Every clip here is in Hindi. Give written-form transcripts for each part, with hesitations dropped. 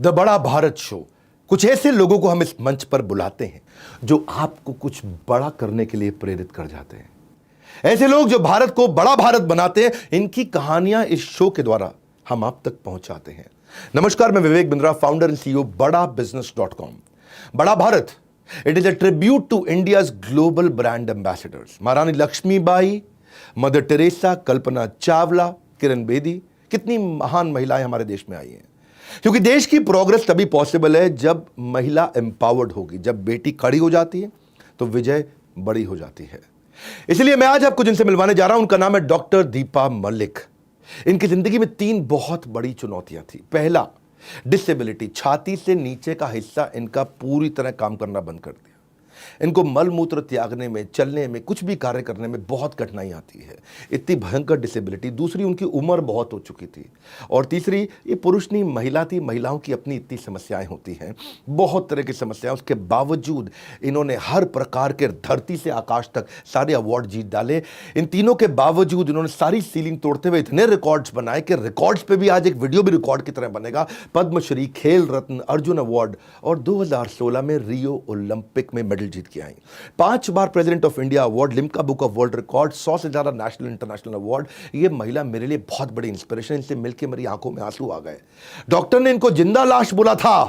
द बड़ा भारत शो। कुछ ऐसे लोगों को हम इस मंच पर बुलाते हैं जो आपको कुछ बड़ा करने के लिए प्रेरित कर जाते हैं। ऐसे लोग जो भारत को बड़ा भारत बनाते हैं, इनकी कहानियां इस शो के द्वारा हम आप तक पहुंचाते हैं। नमस्कार, मैं Vivek Bindra, founder and CEO Bada business.com। Bada Bharat, it is a tribute to India's global brand ambassadors. Maharani Lakshmibai, Mother Teresa, Kalpana Chawla, Kiran Bedi, कितनी महान महिलाएं हमारे देश में आई हैं। क्योंकि देश की प्रोग्रेस तभी पॉसिबल है जब महिला एम्पावर्ड होगी। जब बेटी खड़ी हो जाती है तो विजय बड़ी हो जाती है। इसलिए मैं आज आपको जिनसे मिलवाने जा रहा हूं, उनका नाम है डॉक्टर दीपा मलिक। इनकी जिंदगी में 3 बहुत बड़ी चुनौतियां थी। पहला, डिसेबिलिटी। छाती से नीचे का हिस्सा इनका पूरी तरह काम करना बंद कर दिया। इनको मल मूत्र त्यागने में, चलने में, कुछ भी कार्य करने में बहुत कठिनाई आती है। इतनी भयंकर डिसेबिलिटी। दूसरी, उनकी उम्र बहुत हो चुकी थी। और तीसरी, ये पुरुष नहीं महिला थी। महिलाओं की अपनी इतनी समस्याएं होती हैं, बहुत तरह की समस्याएं। उसके बावजूद इन्होंने हर प्रकार के धरती से आकाश तक सारे अवार्ड जीत डाले। इन तीनों के बावजूद इन्होंने सारी सीलिंग तोड़ते हुए इतने रिकॉर्ड्स बनाए कि रिकॉर्ड्स पे भी आज एक वीडियो भी रिकॉर्ड की तरह बनेगा। पद्मश्री, खेल रत्न, अर्जुन अवार्ड और 2016 में रियो ओलंपिक में मेडल जीत के आई। 5 बार president of India award, Limca book of world record, 100 से ज्यादा नेशनल इंटरनेशनल अवार्ड। ये महिला मेरे लिए बहुत बड़ी इंस्पिरेशन। इनसे मिलकर मेरी आंखों में आंसू आ गए। डॉक्टर ने इनको जिंदा लाश बोला था,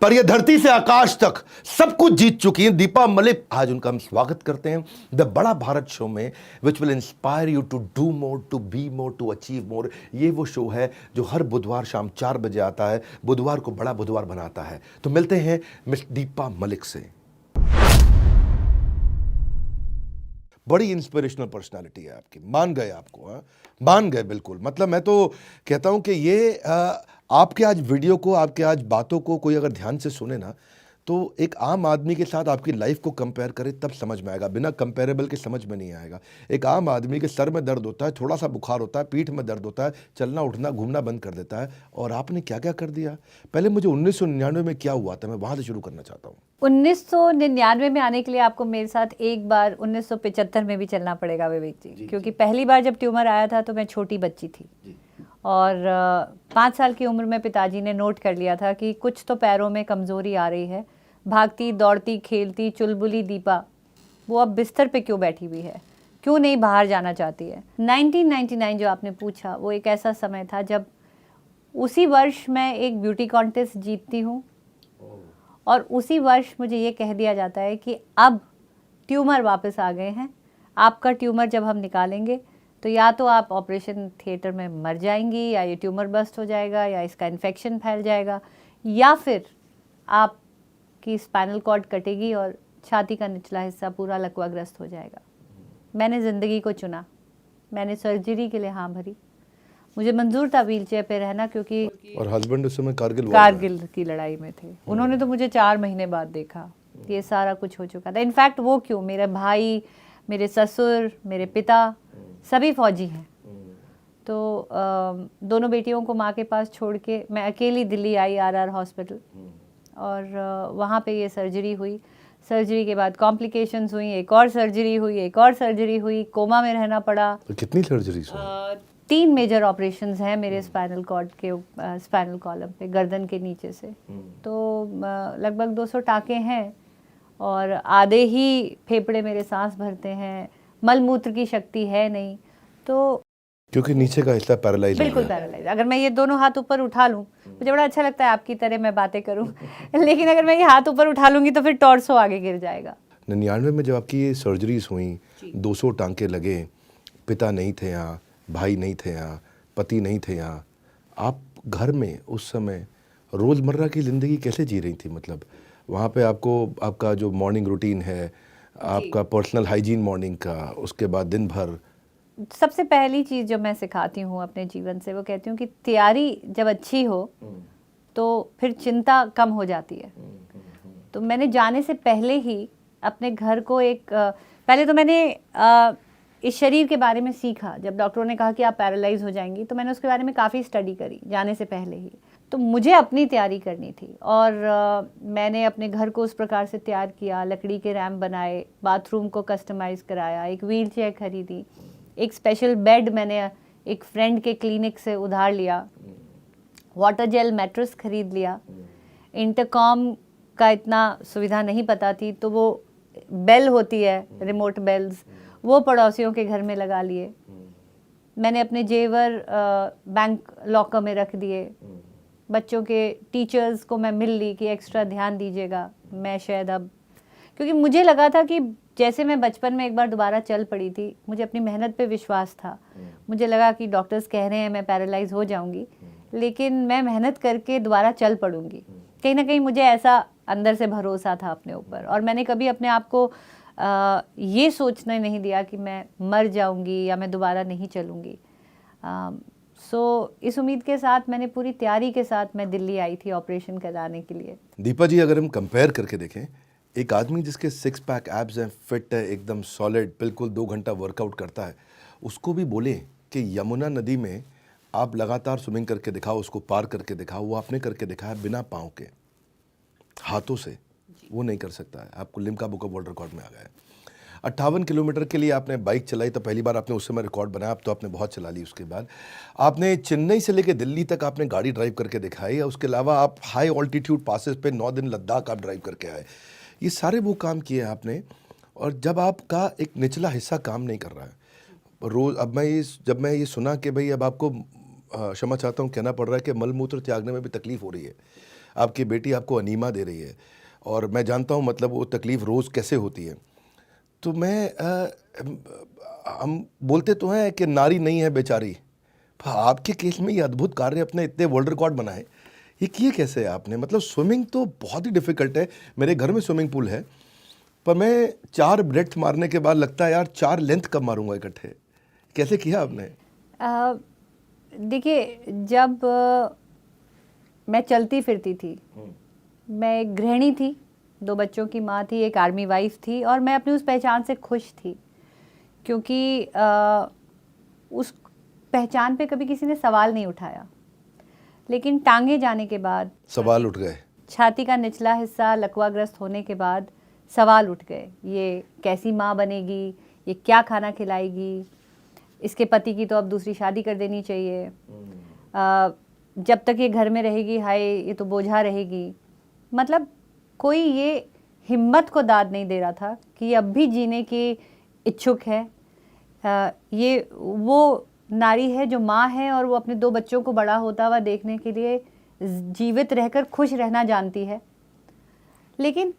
पर ये धरती से आकाश तक सब कुछ जीत चुकी हैं। दीपा मलिक, आज उनका हम स्वागत करते हैं द बड़ा भारत शो में, which will inspire you to do more, to be more, to achieve more. ये वो शो है जो हर बुधवार शाम 4 बजे आता है। बुधवार को बड़ा बुधवार बनाता है। तो मिलते हैं मिस दीपा मलिक से। बड़ी इंस्पिरेशनल पर्सनालिटी है आपकी। मान गए आपको, हाँ मान गए बिल्कुल। मतलब मैं तो कहता हूं कि ये आपके आज वीडियो को, आपके आज बातों को कोई अगर ध्यान से सुने ना, तो एक आम आदमी के साथ आपकी लाइफ को कंपेयर करे तब समझ में आएगा। बिना कंपेरेबल के समझ में नहीं आएगा। एक आम आदमी के सर में दर्द होता है, थोड़ा सा बुखार होता है, पीठ में दर्द होता है, चलना उठना घूमना बंद कर देता है। और आपने क्या क्या कर दिया। पहले मुझे 1999 में क्या हुआ था, मैं वहाँ से शुरू करना चाहता हूँ। 1999 में आने के लिए आपको मेरे साथ एक बार 1975 में भी चलना पड़ेगा विवेक जी, क्योंकि पहली बार जब ट्यूमर आया था तो मैं छोटी बच्ची थी। और 5 साल की उम्र में पिताजी ने नोट कर लिया था कि कुछ तो पैरों में कमज़ोरी आ रही है। भागती दौड़ती खेलती चुलबुली दीपा वो अब बिस्तर पे क्यों बैठी हुई है, क्यों नहीं बाहर जाना चाहती है। 1999 जो आपने पूछा, वो एक ऐसा समय था जब उसी वर्ष मैं एक ब्यूटी कॉन्टेस्ट जीतती हूँ और उसी वर्ष मुझे ये कह दिया जाता है कि अब ट्यूमर वापस आ गए हैं। आपका ट्यूमर जब हम निकालेंगे तो या तो आप ऑपरेशन थिएटर में मर जाएंगी, या ये ट्यूमर बस्ट हो जाएगा, या इसका इन्फेक्शन फैल जाएगा, या फिर आपकी स्पाइनल कॉर्ड कटेगी और छाती का निचला हिस्सा पूरा लकवाग्रस्त हो जाएगा। मैंने ज़िंदगी को चुना। मैंने सर्जरी के लिए हाँ भरी। मुझे मंजूर था व्हीलचेयर पे रहना, क्योंकि और हस्बैंड उस समय कारगिल की लड़ाई में थे। उन्होंने तो मुझे 4 महीने बाद देखा। ये सारा कुछ हो चुका था। इनफैक्ट वो क्यों, मेरे भाई, मेरे ससुर, मेरे पिता सभी फौजी हैं। तो दोनों बेटियों को माँ के पास छोड़ के मैं अकेली दिल्ली आई, RR हॉस्पिटल। और वहाँ पे ये सर्जरी हुई। सर्जरी के बाद कॉम्प्लिकेशंस हुई, एक और सर्जरी हुई, एक और सर्जरी हुई, कोमा में रहना पड़ा। तो कितनी सर्जरीज? 3 मेजर ऑपरेशंस हैं मेरे स्पाइनल कॉर्ड के, स्पाइनल कॉलम पे, गर्दन के नीचे से। तो लगभग 200 टाँके हैं और आधे ही फेफड़े मेरे सांस भरते हैं। मल मूत्र की शक्ति है नहीं, तो क्योंकि नीचे का हिस्सा पैरालाइज, बिल्कुल पैरालाइज। अगर मैं ये दोनों हाथ ऊपर उठा लूँ, मुझे बड़ा अच्छा लगता है आपकी तरह मैं बातें करूँ लेकिन अगर मैं ये हाथ ऊपर उठा लूँगी तो फिर टॉर्सो आगे गिर जाएगा। 99 में जब आपकी ये सर्जरीज हुई, 200 टांके लगे, पिता नहीं थे यहाँ, भाई नहीं थे यहाँ, पति नहीं थे यहाँ, आप घर में उस समय रोज़मर्रा की ज़िंदगी कैसे जी रही थी? मतलब वहाँ पे आपको, आपका जो मॉर्निंग रूटीन है, आपका पर्सनल हाइजीन मॉर्निंग का, उसके बाद दिन भर। सबसे पहली चीज़ जो मैं सिखाती हूँ अपने जीवन से, वो कहती हूँ कि तैयारी जब अच्छी हो तो फिर चिंता कम हो जाती है। तो मैंने जाने से पहले ही अपने घर को पहले तो मैंने इस शरीर के बारे में सीखा। जब डॉक्टरों ने कहा कि आप पैरालाइज हो जाएंगी, तो मैंने उसके बारे में काफ़ी स्टडी करी जाने से पहले ही। तो मुझे अपनी तैयारी करनी थी और मैंने अपने घर को उस प्रकार से तैयार किया। लकड़ी के रैम्प बनाए, बाथरूम को कस्टमाइज़ कराया, एक व्हील चेयर खरीदी, एक स्पेशल बेड मैंने एक फ्रेंड के क्लिनिक से उधार लिया, वाटर जेल मैट्रेस खरीद लिया। इंटरकॉम का इतना सुविधा नहीं पता थी, तो वो बेल होती है, रिमोट बेल्स, वो पड़ोसियों के घर में लगा लिए। मैंने अपने जेवर बैंक लॉकर में रख दिए। बच्चों के टीचर्स को मैं मिल ली कि एक्स्ट्रा ध्यान दीजिएगा। मैं शायद अब, क्योंकि मुझे लगा था कि जैसे मैं बचपन में एक बार दोबारा चल पड़ी थी, मुझे अपनी मेहनत पे विश्वास था। मुझे लगा कि डॉक्टर्स कह रहे हैं मैं पैरालाइज हो जाऊंगी, लेकिन मैं मेहनत करके दोबारा चल पड़ूंगी। कहीं ना कहीं मुझे ऐसा अंदर से भरोसा था अपने ऊपर, और मैंने कभी अपने आप को ये सोचने नहीं दिया कि मैं मर जाऊंगी या मैं दोबारा नहीं चलूंगी। इस उम्मीद के साथ, मैंने पूरी तैयारी के साथ मैं दिल्ली आई थी ऑपरेशन कराने के लिए। दीपा जी, अगर हम कंपेयर करके देखें, एक आदमी जिसके 6 पैक एब्स हैं, फिट है, एकदम सॉलिड, बिल्कुल 2 घंटा वर्कआउट करता है, उसको भी बोले कि यमुना नदी में आप लगातार स्विमिंग करके दिखाओ, उसको पार करके दिखाओ, वो आपने करके दिखाया बिना पाँव के, हाथों से। वो नहीं कर सकता है। आपको Limca book of world record में आ गया है। 58 किलोमीटर के लिए आपने बाइक चलाई, तो पहली बार आपने उस समय रिकॉर्ड बनाया। अब तो आपने बहुत चला ली। उसके बाद आपने चेन्नई से लेकर दिल्ली तक आपने गाड़ी ड्राइव करके दिखाई। उसके अलावा आप हाई ऑल्टीट्यूड पासेस पे 9 दिन लद्दाख आप ड्राइव करके आए। ये सारे वो काम किए आपने। और जब आपका एक निचला हिस्सा काम नहीं कर रहा है रोज़, जब मैं ये सुना कि भाई अब आपको, क्षमा चाहता हूँ कहना पड़ रहा है कि मलमूत्र त्यागने में भी तकलीफ़ हो रही है, आपकी बेटी आपको अनीमा दे रही है, और मैं जानता हूँ मतलब वो तकलीफ़ रोज़ कैसे होती है, तो हम बोलते तो हैं कि नारी नहीं है बेचारी। आपके केस में ये अद्भुत कार्य, अपने इतने वर्ल्ड रिकॉर्ड बनाए, ये किए कैसे आपने? मतलब स्विमिंग तो बहुत ही डिफ़िकल्ट है। मेरे घर में स्विमिंग पूल है, पर मैं 4 ब्रेथ मारने के बाद लगता है यार 4 लेंथ कब मारूंगा इकट्ठे। कैसे किया आपने? देखिए, जब मैं चलती फिरती थी, मैं एक गृहिणी थी, 2 बच्चों की माँ थी, एक आर्मी वाइफ थी, और मैं अपनी उस पहचान से खुश थी, क्योंकि उस पहचान पे कभी किसी ने सवाल नहीं उठाया। लेकिन टांगे जाने के बाद सवाल उठ गए। छाती का निचला हिस्सा लकवाग्रस्त होने के बाद सवाल उठ गए। ये कैसी माँ बनेगी, ये क्या खाना खिलाएगी, इसके पति की तो अब दूसरी शादी कर देनी चाहिए, जब तक ये घर में रहेगी हाय ये तो बोझा रहेगी। मतलब कोई ये हिम्मत को दाद नहीं दे रहा था कि अब भी जीने की इच्छुक है। ये वो नारी है जो माँ है, और वो अपने 2 बच्चों को बड़ा होता हुआ देखने के लिए जीवित रहकर खुश रहना जानती है। लेकिन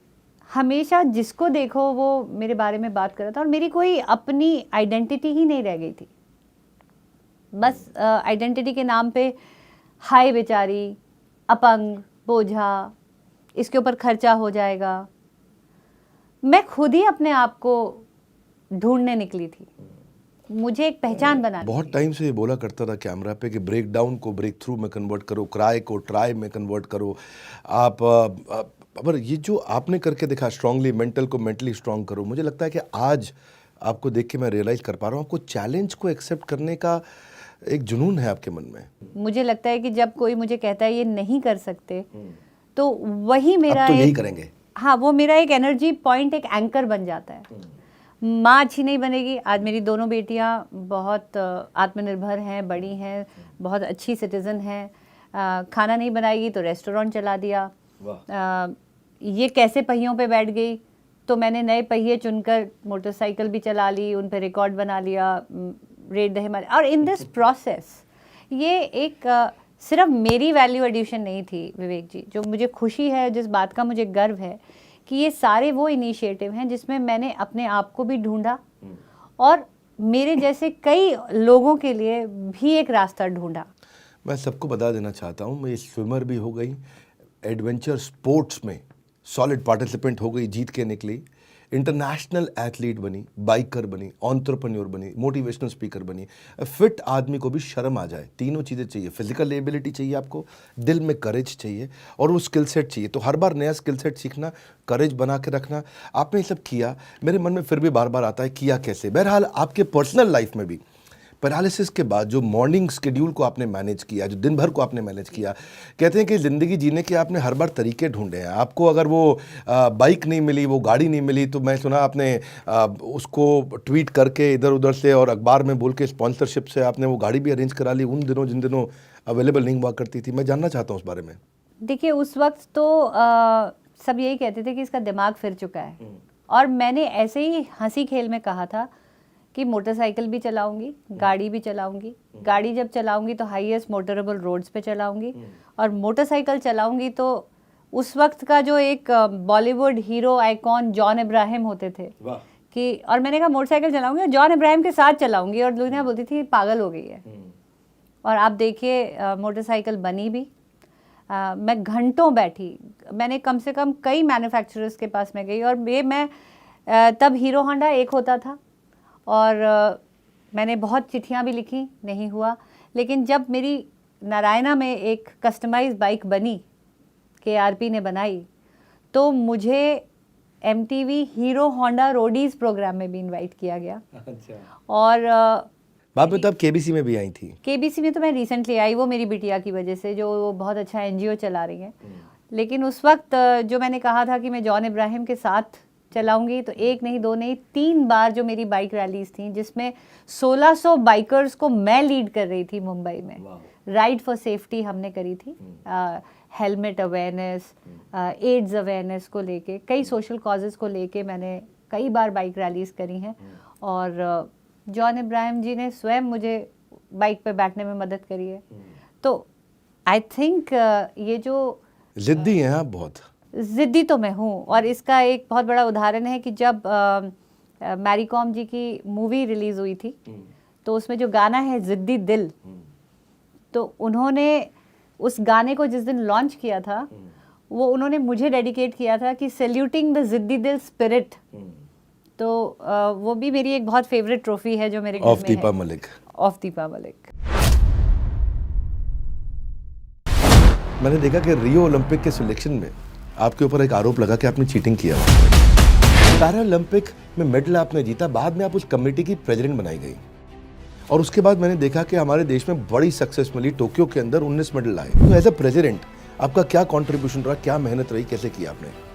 हमेशा जिसको देखो वो मेरे बारे में बात कर रहा था, और मेरी कोई अपनी आइडेंटिटी ही नहीं रह गई थी। बस आइडेंटिटी के नाम पे हाय बेचारी, अपंग, बोझा, इसके ऊपर खर्चा हो जाएगा। मैं खुद ही अपने आप को ढूंढने निकली थी, मुझे एक पहचान बनानी। बहुत टाइम से ये बोला करता था कैमरा पे कि ब्रेक डाउन को ब्रेक थ्रू में कन्वर्ट करो, क्राई को ट्राई में कन्वर्ट करो। आप पर ये जो आपने करके दिखा, स्ट्रांगली मेंटल को मेंटली स्ट्रांग करो, मुझे लगता है कि आज आपको देख के मैं रियलाइज़ कर पा रहा हूँ आपको चैलेंज को एक्सेप्ट करने का एक जुनून है आपके मन में। मुझे लगता है कि जब कोई मुझे कहता है ये नहीं कर सकते, तो वही मेरा अब तो यही करेंगे। हाँ, वो मेरा एक एनर्जी पॉइंट, एक एंकर बन जाता है। माँ अच्छी नहीं बनेगी। आज मेरी दोनों बेटियाँ बहुत आत्मनिर्भर हैं, बड़ी हैं, बहुत अच्छी सिटीज़न हैं। खाना नहीं बनाएगी तो रेस्टोरेंट चला दिया। ये कैसे पहियों पे बैठ गई, तो मैंने नए पहिए चुनकर मोटरसाइकिल भी चला ली, उन पे रिकॉर्ड बना लिया, रेट द हिमालय। और इन दिस प्रोसेस ये एक सिर्फ मेरी वैल्यू एडिशन नहीं थी विवेक जी। जो मुझे खुशी है, जिस बात का मुझे गर्व है कि ये सारे वो इनिशिएटिव हैं जिसमें मैंने अपने आप को भी ढूंढा, और मेरे जैसे कई लोगों के लिए भी एक रास्ता ढूंढा। मैं सबको बता देना चाहता हूँ, मैं स्विमर भी हो गई, एडवेंचर स्पोर्ट्स में सॉलिड पार्टिसिपेंट हो गई, जीत के निकली, इंटरनेशनल एथलीट बनी, बाइकर बनी, एंटरप्रेन्योर बनी, मोटिवेशनल स्पीकर बनी। फिट आदमी को भी शर्म आ जाए, तीनों चीज़ें चाहिए। फिजिकल एबिलिटी चाहिए आपको, दिल में करेज चाहिए, और वो स्किल सेट चाहिए। तो हर बार नया स्किल सेट सीखना, करेज बना के रखना, आपने ये सब किया। मेरे मन में फिर भी बार बार आता है किया कैसे। बहरहाल आपके पर्सनल लाइफ में भी पैरालिसिस के बाद जो मॉर्निंग शेड्यूल को आपने मैनेज किया, जो दिन भर को आपने मैनेज किया, कहते हैं कि ज़िंदगी जीने के आपने हर बार तरीके ढूंढे हैं। आपको अगर वो बाइक नहीं मिली, वो गाड़ी नहीं मिली, तो मैं सुना आपने उसको ट्वीट करके इधर उधर से और अखबार में बोल के स्पॉन्सरशिप से आपने वो गाड़ी भी अरेंज करा ली उन दिनों जिन दिनों अवेलेबल नहीं हुआ करती थी। मैं जानना चाहता हूँ उस बारे में। देखिए उस वक्त तो सब यही कहते थे कि इसका दिमाग फिर चुका है, और मैंने ऐसे ही हंसी खेल में कहा था कि मोटरसाइकिल भी चलाऊंगी, गाड़ी भी चलाऊंगी, गाड़ी जब चलाऊंगी तो हाईएस्ट मोटरेबल रोड्स पे चलाऊंगी, और मोटरसाइकिल चलाऊंगी तो उस वक्त का जो एक Bollywood hero icon John Ibrahim होते थे कि, और मैंने कहा मोटरसाइकिल चलाऊंगी और जॉन इब्राहिम के साथ चलाऊंगी, और दुनिया बोलती थी पागल हो गई है। और आप देखिए मोटरसाइकिल बनी भी। मैं घंटों बैठी, मैंने कम से कम कई मैन्युफैक्चरर्स के पास में गई, और ये मैं तब हीरो होंडा एक होता था, और मैंने बहुत चिट्ठियाँ भी लिखी, नहीं हुआ। लेकिन जब मेरी नारायणा में एक कस्टमाइज बाइक बनी, KRP ने बनाई, तो मुझे MTV Hero Honda Roadies program में भी इनवाइट किया गया। अच्छा। और बाद में तो आप KBC में भी आई थी। KBC में तो मैं रिसेंटली आई, वो मेरी बिटिया की वजह से, जो वो बहुत अच्छा NGO चला रही हैं। लेकिन उस वक्त जो मैंने कहा था कि मैं जॉन इब्राहिम के साथ चलाऊंगी, तो एक नहीं, दो नहीं, 3 बार जो मेरी बाइक रैलीज थी, जिसमें 1600 बाइकर्स को मैं लीड कर रही थी मुंबई में। राइड फॉर सेफ्टी हमने करी थी, हेलमेट अवेयरनेस, एड्स अवेयरनेस को लेके, कई सोशल कॉजेज़ को लेके मैंने कई बार बाइक रैलीज करी हैं। और जॉन इब्राहिम जी ने स्वयं मुझे बाइक पे बैठने में मदद करी है। तो आई थिंक ये जो जिद्दी हैं आप बहुत। ज़िद्दी तो मैं हूँ, और इसका एक बहुत बड़ा उदाहरण है कि जब मैरी कॉम जी की मूवी रिलीज़ हुई थी, तो उसमें जो गाना है ज़िद्दी दिल, तो उन्होंने उस गाने को जिस दिन लॉन्च किया था, वो उन्होंने मुझे डेडिकेट किया था कि सैल्यूटिंग द ज़िद्दी दिल स्पिरिट। तो वो भी मेरी एक बहुत फेवरेट ट्रॉफी है जो मेरे घर में है। ऑफ दीपा मलिक। ऑफ दीपा मलिक। मैंने देखा कि रियो ओलंपिक के सिलेक्शन में आपके ऊपर एक आरोप लगा कि आपने चीटिंग किया। पैरा ओलंपिक में मेडल आपने जीता, बाद में आप उस कमेटी की प्रेसिडेंट बनाई गई, और उसके बाद मैंने देखा कि हमारे देश में बड़ी सक्सेस मिली, टोक्यो के अंदर 19 मेडल आए। तो एज ए प्रेसिडेंट आपका क्या कंट्रीब्यूशन रहा, क्या मेहनत रही, कैसे किया आपने?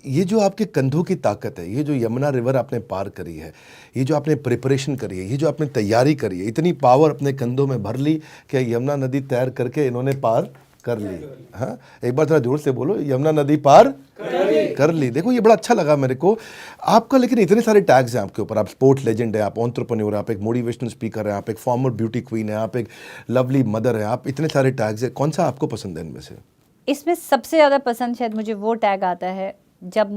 ये जो आपके कंधों की ताकत है, ये जो यमुना रिवर आपने पार करी है, ये जो आपने प्रिपरेशन करी है, ये जो आपने तैयारी करी है, इतनी पावर अपने कंधों में भर ली कि यमुना नदी तैर करके इन्होंने पार कर ली। हाँ, एक बार थोड़ा जोर से बोलो, यमुना नदी पार कर ली। देखो ये बड़ा अच्छा लगा मेरे को आपका। लेकिन इतने सारे टैग्स हैं आपके ऊपर, आप स्पोर्ट्स लेजेंड है, आप एंटरप्रेन्योर, आप एक मोटिवेशनल स्पीकर है, आप एक फॉर्मर ब्यूटी क्वीन है, आप एक लवली मदर है, आप इतने सारे टैग्स है, कौन सा आपको पसंद है इनमें से? इसमें सबसे ज़्यादा पसंद शायद मुझे वो टैग आता है जब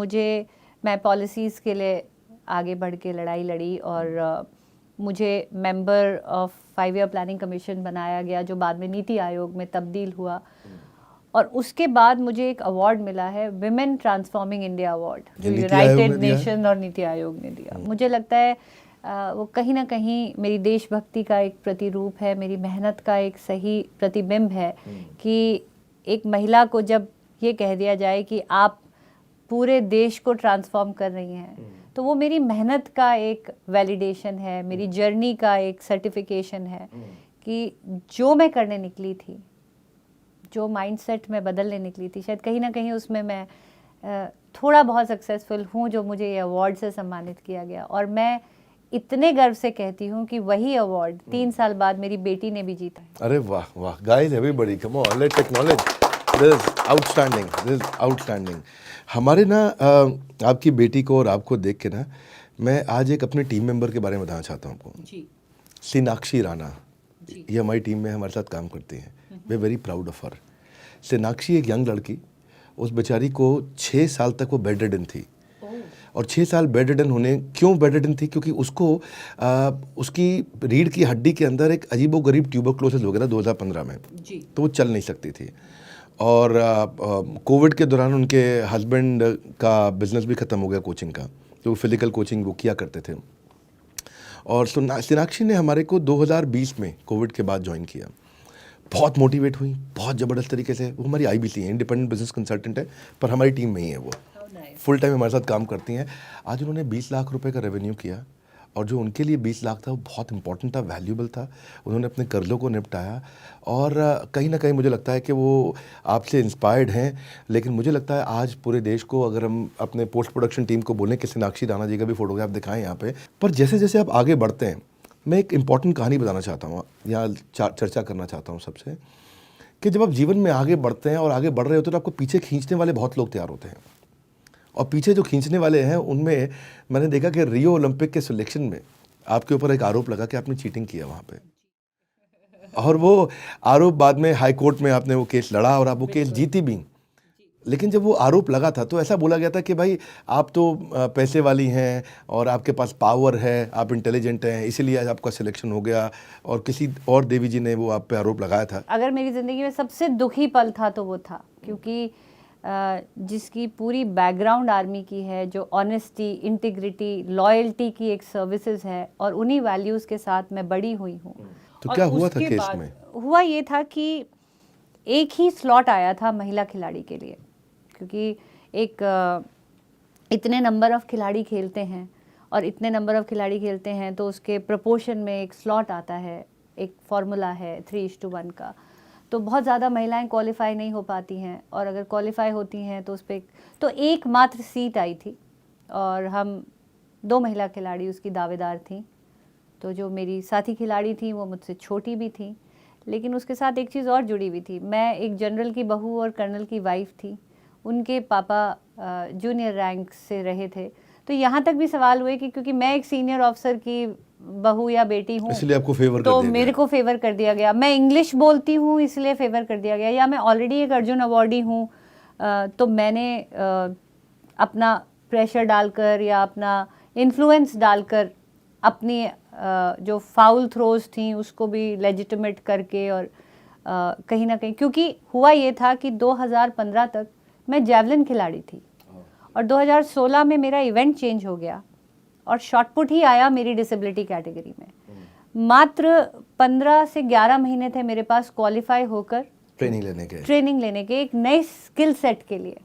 मैं पॉलिसीज़ के लिए आगे बढ़ के लड़ाई लड़ी, और मुझे member of 5 year planning commission बनाया गया, जो बाद में नीति आयोग में तब्दील हुआ। और उसके बाद मुझे एक अवार्ड मिला है, विमेन ट्रांसफॉर्मिंग इंडिया अवार्ड, जो यूनाइटेड नेशन और नीति आयोग ने दिया। मुझे लगता है वो कहीं ना कहीं मेरी देशभक्ति का एक प्रतिरूप है, मेरी मेहनत का एक सही प्रतिबिंब है कि एक महिला को जब ये कह दिया जाए कि आप पूरे देश को ट्रांसफॉर्म कर रही हैं, तो वो मेरी मेहनत का एक वैलिडेशन है, मेरी जर्नी का एक सर्टिफिकेशन है कि जो मैं करने निकली थी, जो माइंडसेट में बदलने निकली थी, शायद कहीं ना कहीं उसमें मैं थोड़ा बहुत सक्सेसफुल हूँ, जो मुझे ये अवार्ड से सम्मानित किया गया। और मैं इतने गर्व से कहती हूँ कि वही अवार्ड 3 साल बाद मेरी बेटी ने भी जीता है। अरे वाह वाह, guys everybody come on, let's acknowledge this outstanding, this outstanding. हमारे ना आपकी बेटी को और आपको देख के ना, मैं आज एक अपने टीम मेंबर के बारे में बताना चाहता हूँ आपको जी। सीनाक्षी राणा, ये हमारी टीम में हमारे साथ काम करती हैं। We very proud of her. Seenakshi एक यंग लड़की, उस बेचारी को 6 साल तक वो बेड रिडन थी, और 6 साल बेड रिडन होने, क्यों बेड रिडन थी? क्योंकि उसको उसकी रीढ़ की हड्डी के अंदर एक अजीबोगरीब ट्यूबरक्लोसिस हो गया था 2015 में जी। तो वो चल नहीं सकती थी, और कोविड के दौरान उनके हस्बैंड का बिजनेस भी ख़त्म हो गया कोचिंग का, तो फिजिकल कोचिंग वो किया करते थे। और सीनाक्षी ने हमारे को 2020 में कोविड के बाद ज्वाइन किया। बहुत मोटिवेट हुई, बहुत ज़बरदस्त तरीके से। वो हमारी IBC है, इंडिपेंडेंट बिजनेस कंसल्टेंट है, पर हमारी टीम में ही है वो, फुल टाइम हमारे साथ काम करती हैं। आज उन्होंने 20 लाख रुपए का रेवेन्यू किया, और जो उनके लिए 20 लाख था वो बहुत इंपॉर्टेंट था, वैल्यूबल था। उन्होंने अपने कर्ज़ों को निपटाया, और कहीं ना कहीं मुझे लगता है कि वो आपसे इंस्पायर्ड हैं। लेकिन मुझे लगता है आज पूरे देश को, अगर हम अपने पोस्ट प्रोडक्शन टीम को बोलें कि सीनाक्षी राणा जी का भी फोटोग्राफ दिखाएं यहाँ पे, पर जैसे जैसे आप आगे बढ़ते हैं मैं एक इम्पॉर्टेंट कहानी बताना चाहता हूँ, यहाँ चर्चा करना चाहता हूँ सबसे, कि जब आप जीवन में आगे बढ़ते हैं और आगे बढ़ रहे होते हैं तो आपको पीछे खींचने वाले बहुत लोग तैयार होते हैं। और पीछे जो खींचने वाले हैं उनमें मैंने देखा कि रियो ओलंपिक के सिलेक्शन में आपके ऊपर एक आरोप लगा कि आपने चीटिंग किया वहाँ पे, और वो आरोप बाद में हाई कोर्ट में आपने वो केस लड़ा और आप वो केस जीती भी। लेकिन जब वो आरोप लगा था तो ऐसा बोला गया था कि भाई आप तो पैसे वाली हैं और आपके पास पावर है, आप इंटेलिजेंट हैं, इसीलिए आज आपका सिलेक्शन हो गया, और किसी और देवी जी ने वो आप पे आरोप लगाया था। अगर मेरी ज़िंदगी में सबसे दुखी पल था तो वो था, क्योंकि जिसकी पूरी बैकग्राउंड आर्मी की है, जो ऑनेस्टी, इंटीग्रिटी, लॉयल्टी की एक सर्विसेज है, और उन्हीं वैल्यूज़ के साथ मैं बड़ी हुई हूँ। तो क्या हुआ था केस में? हुआ ये था कि एक ही स्लॉट आया था महिला खिलाड़ी के लिए, क्योंकि इतने नंबर ऑफ खिलाड़ी खेलते हैं, और इतने नंबर ऑफ खिलाड़ी खेलते हैं तो उसके प्रपोर्शन में एक स्लॉट आता है, एक फार्मूला है 3:1 का। तो बहुत ज़्यादा महिलाएं क्वालिफाई नहीं हो पाती हैं, और अगर क्वालिफाई होती हैं तो उस पर तो एकमात्र सीट आई थी, और हम 2 महिला खिलाड़ी उसकी दावेदार थीं। तो जो मेरी साथी खिलाड़ी थी वो मुझसे छोटी भी थी, लेकिन उसके साथ एक चीज़ और जुड़ी हुई थी। मैं एक जनरल की बहू और कर्नल की वाइफ थी, उनके पापा जूनियर रैंक से रहे थे। तो यहाँ तक भी सवाल हुए कि क्योंकि मैं एक सीनियर ऑफिसर की बहू या बेटी हूँ, इसलिए आपको फेवर तो मेरे को फेवर कर दिया गया। मैं इंग्लिश बोलती हूँ इसलिए फेवर कर दिया गया, या मैं ऑलरेडी एक अर्जुन अवॉर्डी हूँ, तो मैंने अपना प्रेशर डालकर या अपना इन्फ्लुएंस डालकर अपनी जो फाउल थ्रोज थी उसको भी लेजिटिमेट करके, और कहीं ना कहीं क्योंकि हुआ ये था कि 2015 तक मैं जैवलिन खिलाड़ी थी, और 2016 में मेरा इवेंट चेंज हो गया और शॉटपुट ही आया मेरी डिसेबिलिटी कैटेगरी में। मात्र 15 से 11 महीने थे मेरे पास क्वालिफाई होकर ट्रेनिंग लेने के एक नए स्किल सेट के लिए।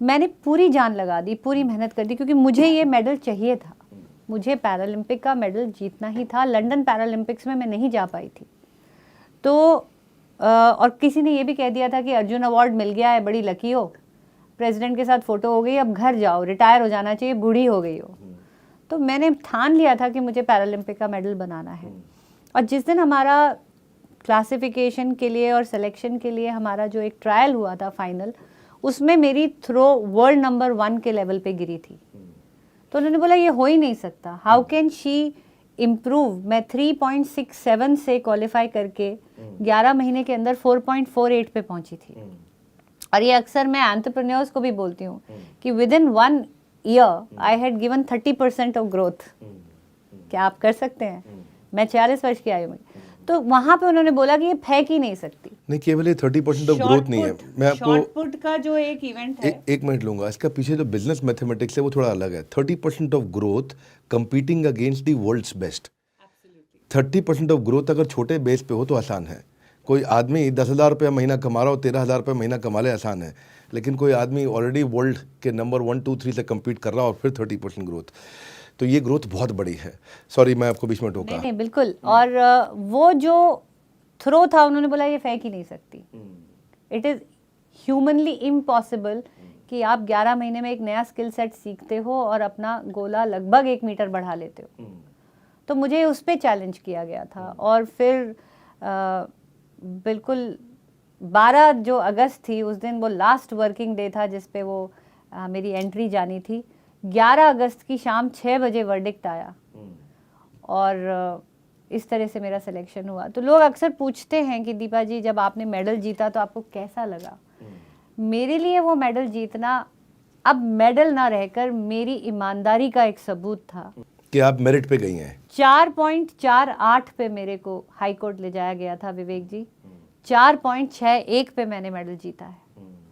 मैंने पूरी जान लगा दी, पूरी मेहनत कर दी, क्योंकि मुझे ये मेडल चाहिए था। मुझे पैरालंपिक का मेडल जीतना ही था। लंदन पैरालंपिक्स में मैं नहीं जा पाई थी, तो और किसी ने ये भी कह दिया था कि अर्जुन अवार्ड मिल गया है, बड़ी लकी हो, प्रेसिडेंट के साथ फ़ोटो हो गई, अब घर जाओ, रिटायर हो जाना चाहिए, बूढ़ी हो गई हो। तो मैंने ठान लिया था कि मुझे पैरालंपिक का मेडल बनाना है। और जिस दिन हमारा क्लासिफिकेशन के लिए और सिलेक्शन के लिए हमारा जो एक ट्रायल हुआ था फाइनल, उसमें मेरी थ्रो वर्ल्ड नंबर 1 के लेवल पे गिरी थी। तो उन्होंने बोला ये हो ही नहीं सकता, हाउ कैन शी इम्प्रूव। मैं 3.67 से क्वालिफाई करके 11 महीने के अंदर 4.48 पे पहुंची थी। और ये अक्सर मैं एंटरप्रेन्योर्स को भी बोलती हूँ कि with in 1 year I had given 30% of growth. क्या आप कर सकते हैं? मैं 40 वर्ष की आयु में। तो वहां पे उन्होंने बोला कि ये फेंक ही नहीं सकती। नहीं, केवल ये 30% ऑफ ग्रोथ नहीं है। मैं आपको शॉटपुट का जो एक इवेंट है, एक मिनट लूंगा। इसका पीछे जो बिजनेस मैथमेटिक्स है वो थोड़ा अलग है। 30% of growth competing against the world's best. 30% of growth अगर छोटे बेस पे हो तो आसान है। कोई आदमी 10,000 रुपया महीना कमा रहा हो, 13,000 रुपया महीना कमा ले, आसान है। लेकिन कोई आदमी ऑलरेडी वर्ल्ड के नंबर 1, 2, 3 से कम्पीट कर रहा हो और फिर 30% ग्रोथ, तो ये ग्रोथ बहुत बड़ी है। सॉरी, मैं आपको बीच में टोका। नहीं बिल्कुल। और वो जो थ्रो था, उन्होंने बोला ये फेंक ही नहीं सकती। इट इज़ ह्यूमनली इम्पॉसिबल कि आप 11 महीने में एक नया स्किल सेट सीखते हो और अपना गोला लगभग 1 मीटर बढ़ा लेते हो। तो मुझे उस पर चैलेंज किया गया था। और फिर बिल्कुल 12 जो अगस्त थी, उस दिन वो लास्ट वर्किंग डे था जिस पे वो मेरी एंट्री जानी थी। 11 अगस्त की शाम 6 बजे वर्डिक्ट आया, और इस तरह से मेरा सिलेक्शन हुआ। तो लोग अक्सर पूछते हैं कि दीपा जी, जब आपने मेडल जीता तो आपको कैसा लगा? मेरे लिए वो मेडल जीतना अब मेडल ना रहकर मेरी ईमानदारी का एक सबूत था कि आप मेरिट पे गई हैं। 4.48 पे मेरे को हाई कोर्ट ले जाया गया था विवेक जी। 4.61 पे मैंने मेडल जीता है।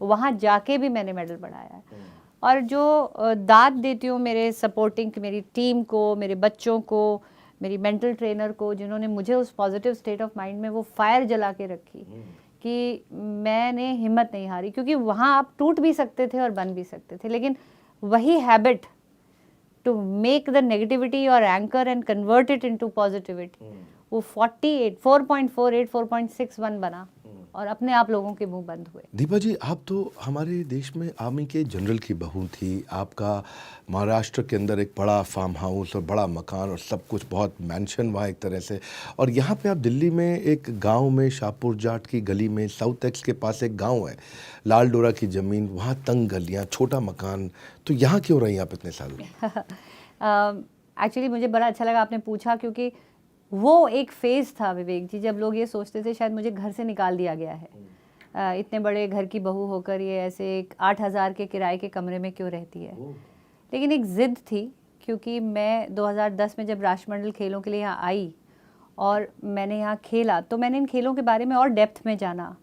वहाँ जाके भी मैंने मेडल बढ़ाया है। और जो दाद देती हूँ मेरे सपोर्टिंग, मेरी टीम को, मेरे बच्चों को, मेरी मेंटल ट्रेनर को, जिन्होंने मुझे उस पॉजिटिव स्टेट ऑफ माइंड में वो फायर जला के रखी कि मैंने हिम्मत नहीं हारी। क्योंकि वहाँ आप टूट भी सकते थे और बन भी सकते थे, लेकिन वही habit to make the negativity और anchor and convert it into positivity, वो 4.48, 4.61 बना और अपने आप लोगों के मुंह बंद हुए। दीपा जी, आप तो हमारे देश में आर्मी के जनरल की बहू थी, आपका महाराष्ट्र के अंदर एक बड़ा फार्म हाउस और बड़ा मकान और सब कुछ, बहुत मैंशन वहाँ एक तरह से, और यहाँ पे आप दिल्ली में एक गांव में, शाहपुर जाट की गली में, साउथ एक्स के पास एक गांव है, लाल डोरा की ज़मीन, वहाँ तंग गलियाँ, छोटा मकान, तो यहाँ क्यों रही आप इतने साल? एक्चुअली मुझे बड़ा अच्छा लगा आपने पूछा, क्योंकि वो एक फेज़ था विवेक जी, जब लोग ये सोचते थे शायद मुझे घर से निकाल दिया गया है, इतने बड़े घर की बहू होकर ये ऐसे एक 8,000 के किराए के कमरे में क्यों रहती है। लेकिन एक ज़िद थी, क्योंकि मैं 2010 में जब राष्ट्रमंडल खेलों के लिए यहाँ आई और मैंने यहाँ खेला, तो मैंने इन खेलों के बारे में और डेप्थ में जाना।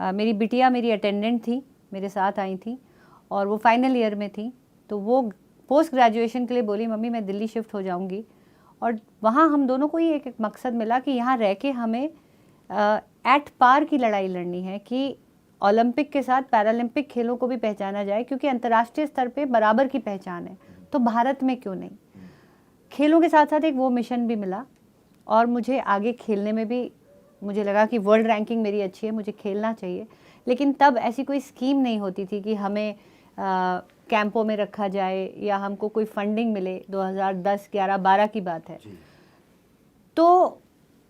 मेरी बिटिया मेरी अटेंडेंट थी, मेरे साथ आई थी और वो फाइनल ईयर में थी, तो वो पोस्ट ग्रेजुएशन के लिए बोली मम्मी मैं दिल्ली शिफ्ट हो जाऊंगी, और वहाँ हम दोनों को ही एक मकसद मिला कि यहाँ रह के हमें एट पार की लड़ाई लड़नी है कि ओलंपिक के साथ पैरालंपिक खेलों को भी पहचाना जाए, क्योंकि अंतर्राष्ट्रीय स्तर पे बराबर की पहचान है, तो भारत में क्यों नहीं। खेलों के साथ साथ एक वो मिशन भी मिला और मुझे आगे खेलने में भी मुझे लगा कि वर्ल्ड रैंकिंग मेरी अच्छी है, मुझे खेलना चाहिए। लेकिन तब ऐसी कोई स्कीम नहीं होती थी कि हमें कैंपों में रखा जाए या हमको कोई फंडिंग मिले। 2010, 11, 12 की बात है। तो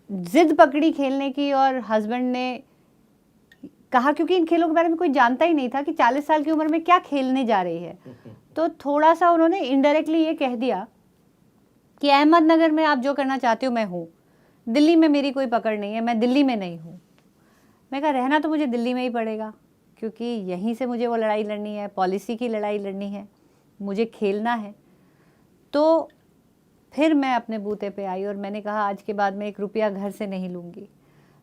जिद पकड़ी खेलने की और हस्बैंड ने कहा, क्योंकि इन खेलों के बारे में कोई जानता ही नहीं था कि 40 साल की उम्र में क्या खेलने जा रही है, तो थोड़ा सा उन्होंने इनडायरेक्टली ये कह दिया कि अहमदनगर में आप जो करना चाहते हो मैं हूँ, दिल्ली में मेरी कोई पकड़ नहीं है, मैं दिल्ली में नहीं हूँ। मैं कहा रहना तो मुझे दिल्ली में ही पड़ेगा, क्योंकि यहीं से मुझे वो लड़ाई लड़नी है, पॉलिसी की लड़ाई लड़नी है, मुझे खेलना है। तो फिर मैं अपने बूते पे आई और मैंने कहा आज के बाद मैं 1 रुपया घर से नहीं लूँगी।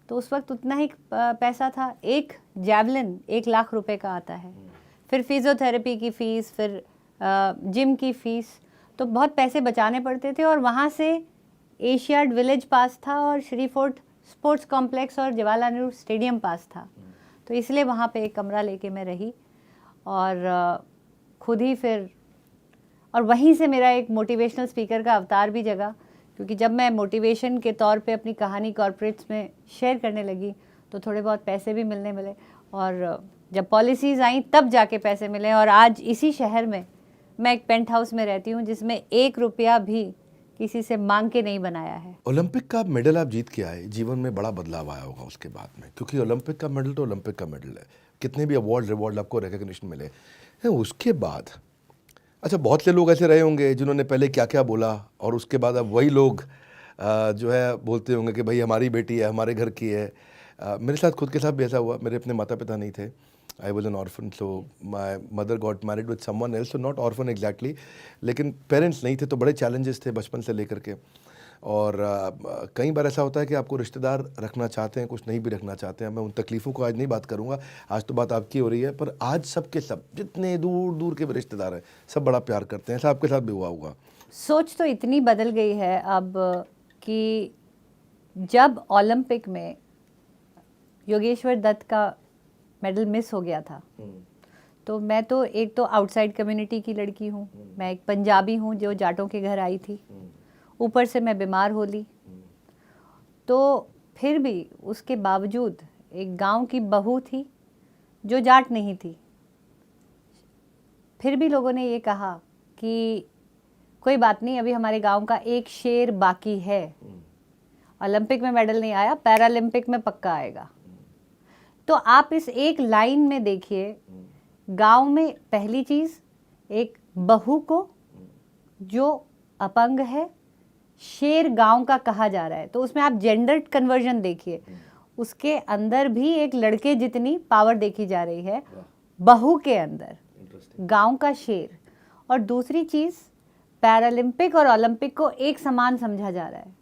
तो उस वक्त उतना ही पैसा था, एक जैवलिन 1 लाख रुपए का आता है, फिर फिजियोथेरेपी की फ़ीस, फिर जिम की फ़ीस, तो बहुत पैसे बचाने पड़ते थे। और वहाँ से एशियाड विलेज पास था और श्री फोर्ट स्पोर्ट्स कॉम्प्लेक्स और जवाहरलाल नेहरू स्टेडियम पास था, तो इसलिए वहाँ पे एक कमरा लेके मैं रही और खुद ही फिर, और वहीं से मेरा एक मोटिवेशनल स्पीकर का अवतार भी जगा, क्योंकि जब मैं मोटिवेशन के तौर पे अपनी कहानी कॉर्पोरेट्स में शेयर करने लगी तो थोड़े बहुत पैसे भी मिलने मिले, और जब पॉलिसीज़ आई तब जाके पैसे मिले। और आज इसी शहर में मैं एक पेंट हाउस में रहती हूँ जिसमें 1 रुपया भी किसी से मांग के नहीं बनाया है। ओलंपिक का मेडल आप जीत के आए, जीवन में बड़ा बदलाव आया होगा उसके बाद में, क्योंकि ओलंपिक का मेडल तो ओलंपिक का मेडल है, कितने भी अवार्ड रिवॉर्ड आपको रिकग्निशन मिले, उसके बाद अच्छा बहुत से लोग ऐसे रहे होंगे जिन्होंने पहले क्या क्या बोला और उसके बाद अब वही लोग जो है बोलते होंगे कि भाई हमारी बेटी है, हमारे घर की है। मेरे साथ खुद के साथ भी ऐसा हुआ, मेरे अपने माता पिता नहीं थे, I was an orphan, so my mother got married with someone else, so not orphan exactly, लेकिन पेरेंट्स नहीं थे, तो बड़े चैलेंजेस थे बचपन से लेकर के। और कई बार ऐसा होता है कि आपको रिश्तेदार रखना चाहते हैं, कुछ नहीं भी रखना चाहते हैं। मैं उन तकलीफ़ों को आज नहीं बात करूंगा, आज तो बात आपकी हो रही है, पर आज सब के सब जितने दूर दूर के भी रिश्तेदार हैं सब बड़ा प्यार करते हैं। ऐसा आपके साथ भी हुआ होगा? सोच तो इतनी बदल गई है अब कि जब ओलंपिक में योगेश्वर दत्त का मेडल मिस हो गया था, तो मैं तो एक तो आउटसाइड कम्युनिटी की लड़की हूँ, मैं एक पंजाबी हूँ जो जाटों के घर आई थी, ऊपर से मैं बीमार हो ली, तो फिर भी उसके बावजूद एक गांव की बहू थी जो जाट नहीं थी, फिर भी लोगों ने ये कहा कि कोई बात नहीं, अभी हमारे गांव का एक शेर बाकी है, ओलंपिक में मेडल नहीं आया, पैरालंपिक में पक्का आएगा। तो आप इस एक लाइन में देखिए, गांव में पहली चीज़ एक बहू को जो अपंग है शेर गांव का कहा जा रहा है, तो उसमें आप जेंडर कन्वर्जन देखिए, उसके अंदर भी एक लड़के जितनी पावर देखी जा रही है बहू के अंदर, गांव का शेर। और दूसरी चीज़ पैरालंपिक और ओलंपिक को एक समान समझा जा रहा है,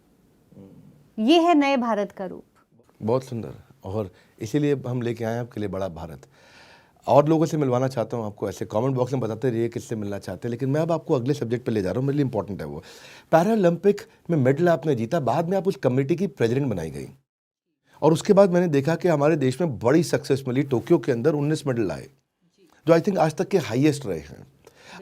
ये है नए भारत का रूप। बहुत सुंदर, और इसीलिए हम लेके आए हैं आपके लिए बड़ा भारत। और लोगों से मिलवाना चाहता हूँ आपको, ऐसे कमेंट बॉक्स में बताते रहिए किससे मिलना चाहते हैं, लेकिन मैं अब आपको अगले सब्जेक्ट पे ले जा रहा हूँ, मेरे लिए इंपॉर्टेंट है वो। पैरालंपिक में मेडल आपने जीता, बाद में आप उस कमेटी की प्रेसिडेंट बनाई गई, और उसके बाद मैंने देखा कि हमारे देश में बड़ी सक्सेस मिली, टोक्यो के अंदर 19 मेडल आए, जो आई थिंक आज तक के हाईएस्ट रहे हैं।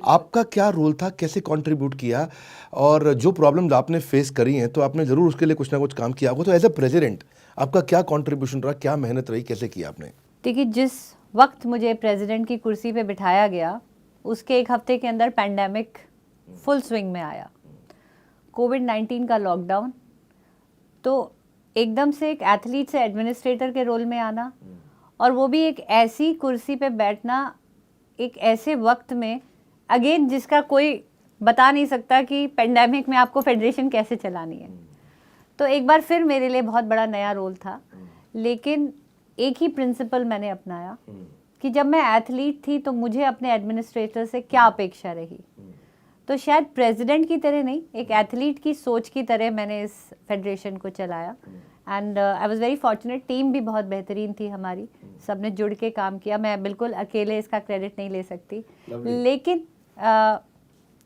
आपका क्या रोल था, कैसे कंट्रीब्यूट किया, और जो प्रॉब्लम्स आपने फेस करी हैं तो आपने ज़रूर उसके लिए कुछ ना कुछ काम किया होगा, तो एज अ प्रेसिडेंट आपका क्या कंट्रीब्यूशन रहा, क्या मेहनत रही, कैसे किया आपने? देखिए, जिस वक्त मुझे प्रेसिडेंट की कुर्सी पे बिठाया गया उसके एक हफ्ते के अंदर पैंडेमिक फुल स्विंग में आया, कोविड-19 का लॉकडाउन। तो एकदम से एक एथलीट से एडमिनिस्ट्रेटर के रोल में आना, और वो भी एक ऐसी कुर्सी पे बैठना एक ऐसे वक्त में, अगेन जिसका कोई बता नहीं सकता कि पेंडेमिक में आपको फेडरेशन कैसे चलानी है। तो एक बार फिर मेरे लिए बहुत बड़ा नया रोल था, लेकिन एक ही प्रिंसिपल मैंने अपनाया कि जब मैं एथलीट थी तो मुझे अपने एडमिनिस्ट्रेटर से क्या अपेक्षा रही। तो शायद प्रेसिडेंट की तरह नहीं, एक एथलीट की सोच की तरह मैंने इस फेडरेशन को चलाया। And I was very fortunate, team भी बहुत बेहतरीन थी हमारी, सबने जुड़ के काम किया। मैं बिल्कुल अकेले इसका क्रेडिट नहीं ले सकती, लेकिन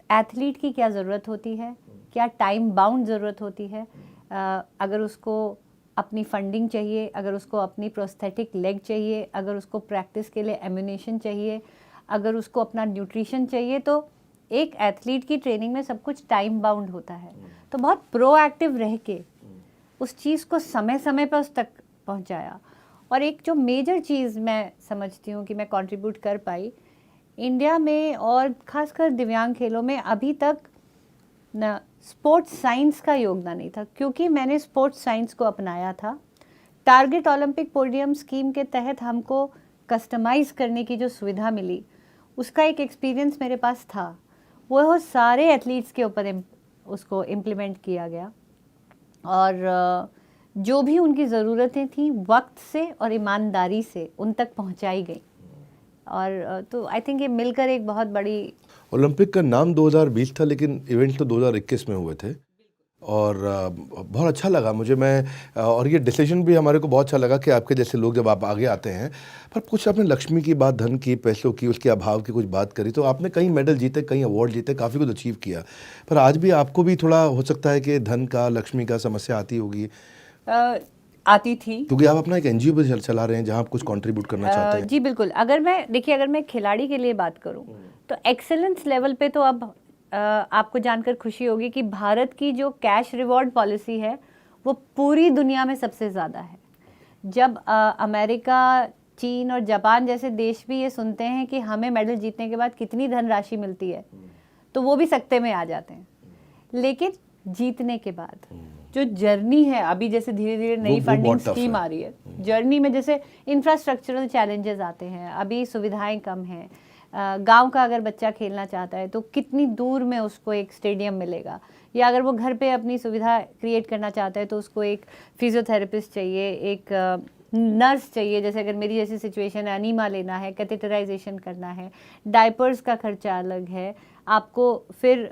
एथलीट की क्या ज़रूरत होती है, क्या टाइम बाउंड ज़रूरत होती है, अगर उसको अपनी फंडिंग चाहिए, अगर उसको अपनी प्रोस्थेटिक लेग चाहिए, अगर उसको प्रैक्टिस के लिए एम्यूनेशन चाहिए, अगर उसको अपना न्यूट्रिशन चाहिए, तो एक एथलीट की ट्रेनिंग में सब कुछ टाइम बाउंड होता है। तो बहुत प्रोएक्टिव रह के उस चीज़ को समय समय पर उस तक पहुंचाया। और एक जो मेजर चीज़ मैं समझती हूँ कि मैं कंट्रीब्यूट कर पाई इंडिया में, और ख़ासकर दिव्यांग खेलों में, अभी तक न स्पोर्ट्स साइंस का योगदान नहीं था, क्योंकि मैंने स्पोर्ट्स साइंस को अपनाया था। टारगेट ओलंपिक पोडियम स्कीम के तहत हमको कस्टमाइज़ करने की जो सुविधा मिली, उसका एक एक्सपीरियंस मेरे पास था। वो सारे एथलीट्स के ऊपर उसको इम्प्लीमेंट किया गया, और जो भी उनकी ज़रूरतें थी वक्त से और ईमानदारी से उन तक पहुंचाई गई। और तो आई थिंक ये मिलकर एक बहुत बड़ी। ओलंपिक का नाम 2020 था, लेकिन इवेंट तो 2021 में हुए थे, और बहुत अच्छा लगा मुझे। और ये डिसीजन भी हमारे को बहुत अच्छा लगा कि आपके जैसे लोग जब आप आगे आते हैं। पर कुछ आपने लक्ष्मी की बात, धन की, पैसों की, उसके अभाव की कुछ बात करी, तो आपने कई मेडल जीते, कई अवार्ड जीते, काफ़ी कुछ अचीव किया, पर आज भी आपको भी थोड़ा हो सकता है कि धन का, लक्ष्मी का समस्या आती होगी। आती थी, क्योंकि आप अपना एक एनजीओ भी चला रहे हैं जहां आप कुछ कंट्रीब्यूट करना चाहते हैं। जी बिल्कुल। अगर मैं खिलाड़ी के लिए बात करूं तो एक्सेलेंस लेवल पे तो अब आपको जानकर खुशी होगी कि भारत की जो कैश रिवॉर्ड पॉलिसी है वो पूरी दुनिया में सबसे ज़्यादा है। जब अमेरिका, चीन और जापान जैसे देश भी ये सुनते हैं कि हमें मेडल जीतने के बाद कितनी धनराशि मिलती है, तो वो भी सकते में आ जाते हैं। लेकिन जीतने के बाद जो जर्नी है, अभी जैसे धीरे धीरे नई फंडिंग स्कीम आ रही है, जर्नी में जैसे इंफ्रास्ट्रक्चरल चैलेंजेस आते हैं, अभी सुविधाएं कम हैं। गांव का अगर बच्चा खेलना चाहता है तो कितनी दूर में उसको एक स्टेडियम मिलेगा, या अगर वो घर पे अपनी सुविधा क्रिएट करना चाहता है तो उसको एक फिजियोथेरेपिस्ट चाहिए, एक नर्स चाहिए। जैसे अगर मेरी जैसी सिचुएशन है, अनीमा लेना है, कैथेटराइजेशन करना है, डायपर्स का खर्चा अलग है, आपको फिर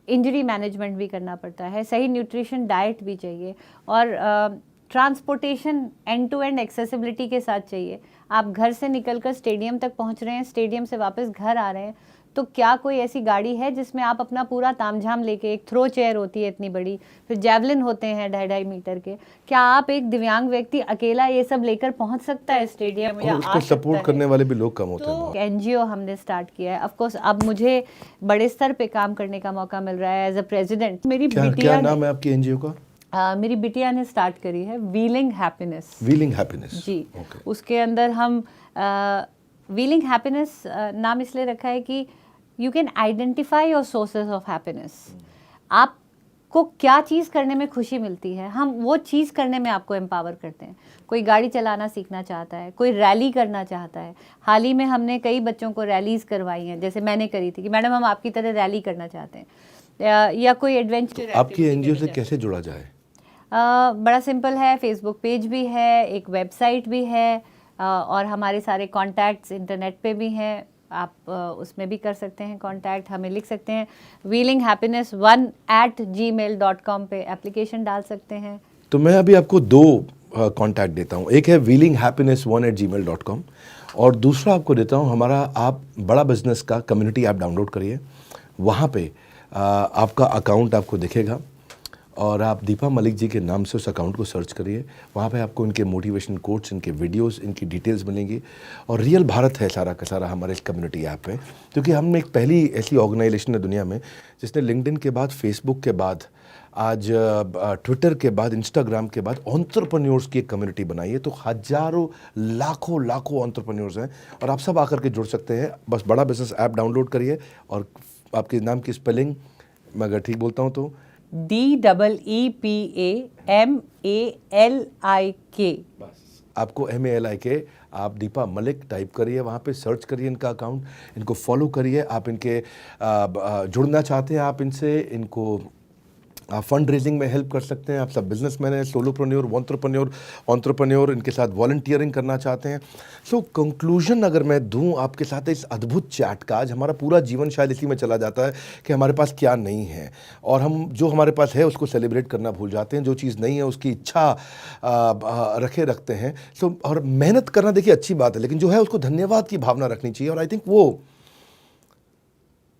इंजरी मैनेजमेंट भी करना पड़ता है, सही न्यूट्रिशन डाइट भी चाहिए, और transportation end to end accessibility के साथ चाहिए। आप घर से निकलकर स्टेडियम तक पहुंच रहे हैं, स्टेडियम से वापस घर आ रहे हैं, तो क्या कोई ऐसी गाड़ी है जिसमें आप अपना पूरा तामझाम लेके, एक थ्रो चेयर होती है इतनी बड़ी, फिर जैवलिन होते हैं 2.5 मीटर के, क्या आप एक दिव्यांग व्यक्ति अकेला ये सब लेकर पहुंच सकता है स्टेडियम, या उसको सपोर्ट करने वाले भी लोग कम होते हैं। तो एनजीओ हमने स्टार्ट किया है। ऑफ कोर्स अब मुझे बड़े स्तर पे काम करने का मौका मिल रहा है एज अ प्रेसिडेंट। मेरी क्या नाम है आपकी एनजीओ का? मेरी बिटिया ने स्टार्ट करी है व्हीलिंग हैप्पीनेस। व्हीलिंग हैप्पीनेस जी। उसके अंदर हम व्हीलिंग हैप्पीनेस नाम इसलिए रखा है कि you can identify your sources of happiness. आपको क्या चीज़ करने में खुशी मिलती है, हम वो चीज़ करने में आपको एम्पावर करते हैं। कोई गाड़ी चलाना सीखना चाहता है, कोई रैली करना चाहता है। हाल ही में हमने कई बच्चों को रैलीज करवाई हैं, जैसे मैंने करी थी कि मैडम हम आपकी तरह रैली करना चाहते हैं, या कोई एडवेंचर। आपकी एनजीओ से कैसे जुड़ा जाए? बड़ा सिंपल है, फेसबुक पेज भी है, एक वेबसाइट भी है, और हमारे सारे कॉन्टैक्ट्स इंटरनेट पे भी हैं। आप उसमें भी कर सकते हैं कांटेक्ट, हमें लिख सकते हैं wheelinghappiness1@gmail.com पे एप्लीकेशन डाल सकते हैं। तो मैं अभी आपको 2 कांटेक्ट देता हूँ, एक है wheelinghappiness1@gmail.com, और दूसरा आपको देता हूँ हमारा आप बड़ा बिजनेस का कम्युनिटी ऐप डाउनलोड करिए। वहाँ पे आपका अकाउंट आपको दिखेगा, और आप दीपा मलिक जी के नाम से उस अकाउंट को सर्च करिए। वहाँ पे आपको इनके मोटिवेशन कोट्स, इनके वीडियोस, इनकी डिटेल्स मिलेंगी। और रियल भारत है सारा का सारा हमारे इस कम्युनिटी ऐप में, क्योंकि हम एक पहली ऐसी ऑर्गेनाइजेशन है दुनिया में जिसने लिंक्डइन के बाद, फेसबुक के बाद आज ट्विटर के बाद, इंस्टाग्राम के बाद एंटरप्रेन्योर्स की एक कम्युनिटी बनाई है। तो हजारों लाखों लाखों एंटरप्रेन्योर्स हैं और आप सब आकर के जुड़ सकते हैं। बस बड़ा बिजनेस ऐप डाउनलोड करिए और आपके नाम की स्पेलिंग मैं अगर ठीक बोलता हूँ तो DEEPAMALIK। आपको MALIK, आप दीपा मलिक टाइप करिए, वहाँ पे सर्च करिए इनका अकाउंट, इनको फॉलो करिए। आप इनके जुड़ना चाहते हैं आप इनसे, इनको आप फंड रेजिंग में हेल्प कर सकते हैं। आप सब बिजनेसमैन हैं, सोलोप्रेन्योर, एंटरप्रेन्योर, इनके साथ वॉलंटियरिंग करना चाहते हैं। सो कंक्लूजन अगर मैं दूं आपके साथ इस अद्भुत चैट का, आज हमारा पूरा जीवन शायद इसी में चला जाता है कि हमारे पास क्या नहीं है और हम जो हमारे पास है उसको सेलिब्रेट करना भूल जाते हैं। जो चीज़ नहीं है उसकी इच्छा रखते हैं। सो और मेहनत करना देखिए अच्छी बात है, लेकिन जो है उसको धन्यवाद की भावना रखनी चाहिए। और आई थिंक वो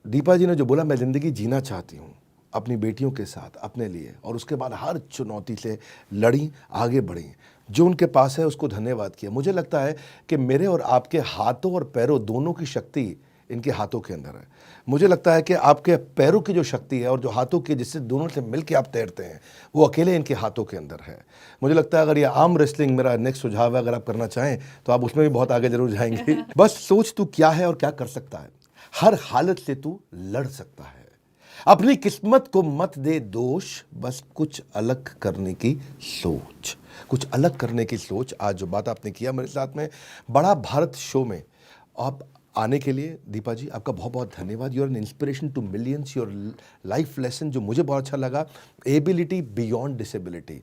दीपा जी ने जो बोला, मैं ज़िंदगी जीना चाहती हूँ अपनी बेटियों के साथ, अपने लिए, और उसके बाद हर चुनौती से लड़ी, आगे बढ़ी, जो उनके पास है उसको धन्यवाद किया। मुझे लगता है कि मेरे और आपके हाथों और पैरों दोनों की शक्ति इनके हाथों के अंदर है। मुझे लगता है कि आपके पैरों की जो शक्ति है और जो हाथों की, जिससे दोनों से मिलकर आप तैरते हैं, वो अकेले इनके हाथों के अंदर है। मुझे लगता है अगर ये आर्म रेसलिंग मेरा नेक्स्ट सुझाव है, अगर आप करना चाहें तो आप उसमें भी बहुत आगे जरूर जाएंगे। बस सोच तू क्या है और क्या कर सकता है, हर हालत से तू लड़ सकता है। अपनी किस्मत को मत दे दोष, बस कुछ अलग करने की सोच, कुछ अलग करने की सोच। आज जो बात आपने किया मेरे साथ में बड़ा भारत शो में आप आने के लिए, दीपा जी आपका बहुत बहुत धन्यवाद। You are an inspiration to millions. Your life lesson जो मुझे बहुत अच्छा लगा, एबिलिटी बियॉन्ड डिसेबिलिटी।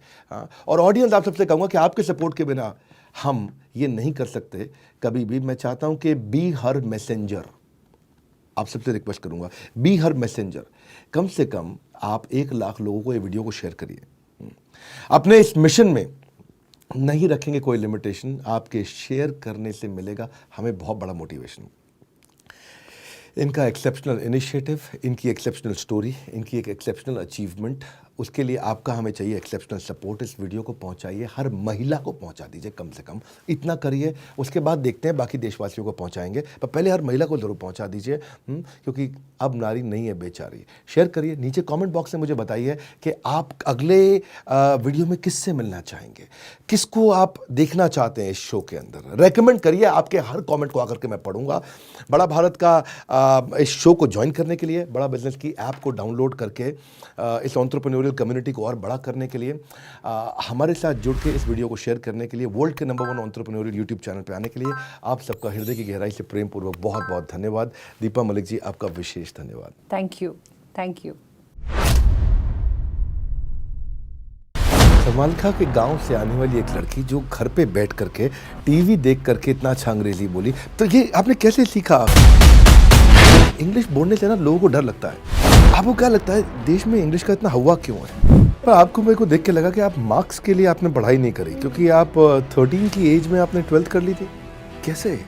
और ऑडियंस आप सबसे कहूँगा कि आपके सपोर्ट के बिना हम ये नहीं कर सकते कभी भी। मैं चाहता हूँ कि बी हर मैसेंजर, आप सबसे रिक्वेस्ट करूंगा, बी हर मैसेंजर। कम से कम आप 1 लाख लोगों को ये वीडियो को शेयर करिए। अपने इस मिशन में नहीं रखेंगे कोई लिमिटेशन, आपके शेयर करने से मिलेगा हमें बहुत बड़ा मोटिवेशन। इनका एक्सेप्शनल इनिशिएटिव, इनकी एक्सेप्शनल स्टोरी, इनकी एक एक्सेप्शनल अचीवमेंट, उसके लिए आपका हमें चाहिए एक्सेप्शनल सपोर्ट। इस वीडियो को पहुंचाइए, हर महिला को पहुंचा दीजिए, कम से कम इतना करिए। उसके बाद देखते हैं बाकी देशवासियों को पहुंचाएंगे, पर पहले हर महिला को ज़रूर पहुंचा दीजिए, क्योंकि अब नारी नहीं है बेचारी। शेयर करिए, नीचे कमेंट बॉक्स में मुझे बताइए कि आप अगले वीडियो में किससे मिलना चाहेंगे, किसको आप देखना चाहते हैं इस शो के अंदर। रेकमेंड करिए, आपके हर कॉमेंट को आकर के मैं पढ़ूंगा। बड़ा भारत का इस शो को ज्वाइन करने के लिए, बड़ा बिजनेस की ऐप को डाउनलोड करके इस एंटरप्रेन्योरियल कम्युनिटी को और बड़ा करने के लिए, हमारे साथ जुड़ के इस वीडियो को शेयर करने के लिए, वर्ल्ड के नंबर 1 एंटरप्रेन्योरियल यूट्यूब चैनल पे आने के लिए आप सबका हृदय की गहराई से प्रेम पूर्वक बहुत बहुत धन्यवाद। दीपा मलिक जी आपका विशेष धन्यवाद। Thank you, thank you. Salman Khan के गांव से आने वाली एक लड़की जो घर पे बैठ करके टीवी देख करके इतना अच्छा अंग्रेजी बोली, तो ये आपने कैसे सीखा? इंग्लिश बोलने से ना लोगों को डर लगता है। आपको क्या लगता है देश में इंग्लिश का इतना हवा क्यों है? पर आपको, मेरे को देख के लगा कि आप मार्क्स के लिए आपने पढ़ाई नहीं करी, क्योंकि आप 13 की एज में आपने 12th कर ली थी। कैसे?